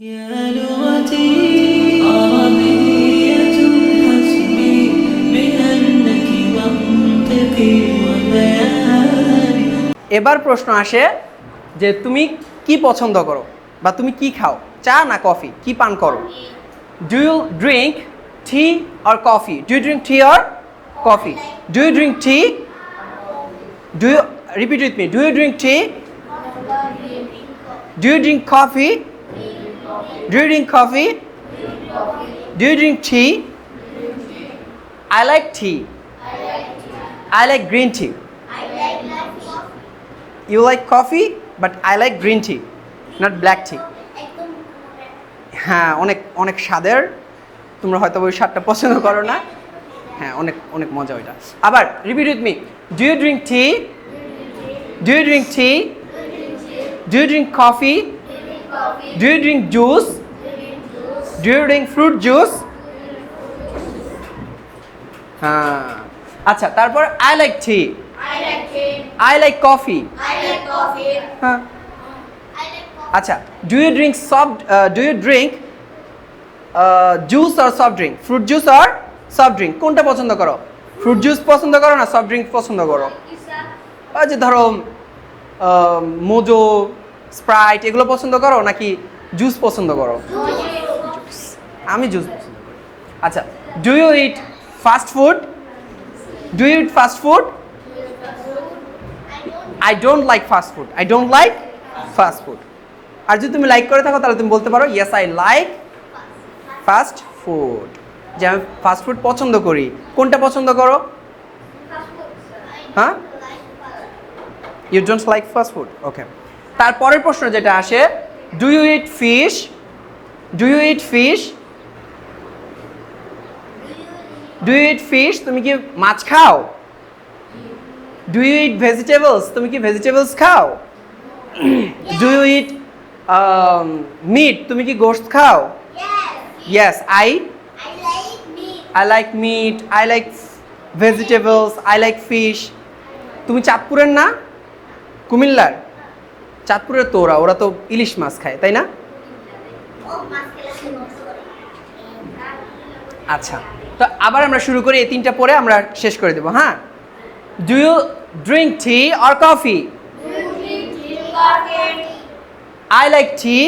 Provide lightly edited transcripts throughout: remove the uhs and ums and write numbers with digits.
يا لغتي عربية حسبي بأنك منطقي وبياني। এবার প্রশ্ন আসে যে তুমি কি পছন্দ করো বা তুমি কি খাও, চা না কফি, কি পান করো? Do you drink tea or coffee? Do you drink tea or coffee? Do you drink tea? Do you repeat with me, do you drink tea? Do you drink coffee? Do you drink coffee? Do you drink tea? I like tea. I like green tea. You like coffee, but I like green tea, not black tea. হ্যাঁ, অনেক অনেক স্বাদের। তোমরা হয়তো ওই স্বাদটা পছন্দ করো না। হ্যাঁ, অনেক অনেক মজা ওইটা। আবার repeat with me, do you drink tea? Do you drink tea? Do you drink coffee? Do you drink juice? Do you drink fruit juice? হ্যাঁ, আচ্ছা, তারপর I like tea. I like coffee. হ্যাঁ, আচ্ছা, do you drink juice or soft drink? Fruit juice or soft drink? কোনটা পছন্দ করো? Fruit juice পছন্দ করো না সফট ড্রিঙ্ক পছন্দ করো? ওই যে ধরো মোজো, স্প্রাইট এগুলো পছন্দ করো নাকি জুস পছন্দ করো? আমি জুস পছন্দ করি। আচ্ছা, do you eat fast food? Do you eat fast food? I don't like fast food. I don't like fast food. আর যদি তুমি লাইক করে থাকো তাহলে তুমি বলতে পারো yes I like fast food, যে আমি ফাস্ট ফুড পছন্দ করি। কোনটা পছন্দ করো? হ্যাঁ, you don't like fast food. Okay, তারপরের প্রশ্ন যেটা আসে, do you eat fish? Do you eat fish? Do you eat fish? তুমি কি মাছ খাও? Do you eat vegetables? তুমি কি ভেজিটেবলস খাও? Do you eat meat? তুমি কি গোশত খাও? Yes, I like meat, I like vegetables, I like fish. তুমি চাঁদপুরের না, কুমিল্লার? চাঁদপুরের তো ওরা তো ইলিশ মাছ খায়, তাই না? আচ্ছা, তো আবার আমরা শুরু করি, এই তিনটা পরে আমরা শেষ করে দেবো। হ্যাঁ, do you drink tea or coffee? I like tea,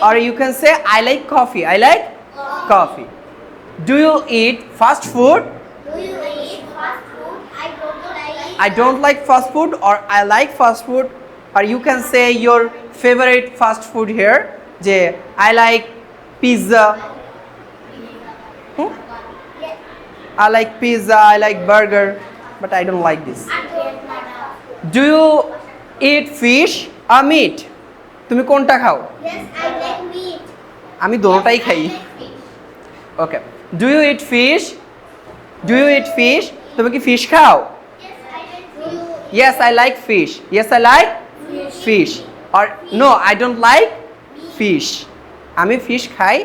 or you can say I like coffee. I like coffee. Do you eat fast food? I don't like fast food, or I like fast food. Or you can say your favorite fast food here, je I like pizza. I like pizza, I like burger, but I don't like this. Do you eat fish or meat? তুমি কোনটা খাও? আমি দুটোটাই খাই। Okay, do you eat fish? Do you eat fish? তুমি কি fish খাও? Yes, I like fish. Yes, I like fish. Or no, I don't like fish. আমি ফিশ খাই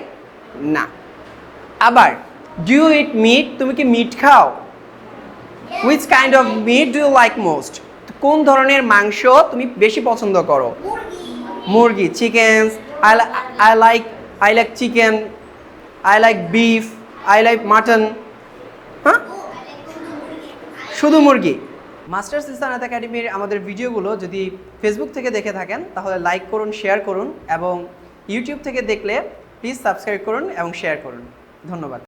না। আবার do you eat meat? তুমি কি মিট খাও? Which kind of meat do you like most? কোন ধরনের মাংস তুমি বেশি পছন্দ করো? মুরগি, chicken. I like chicken. I like beef. I like mutton. হ্যাঁ, শুধু মুরগি। মাস্টার্স ইসলানাত একাডেমির আমাদের ভিডিওগুলো যদি ফেসবুক থেকে দেখে থাকেন তাহলে লাইক করুন, শেয়ার করুন, এবং ইউটিউব থেকে দেখলে প্লিজ সাবস্ক্রাইব করুন এবং শেয়ার করুন। ধন্যবাদ।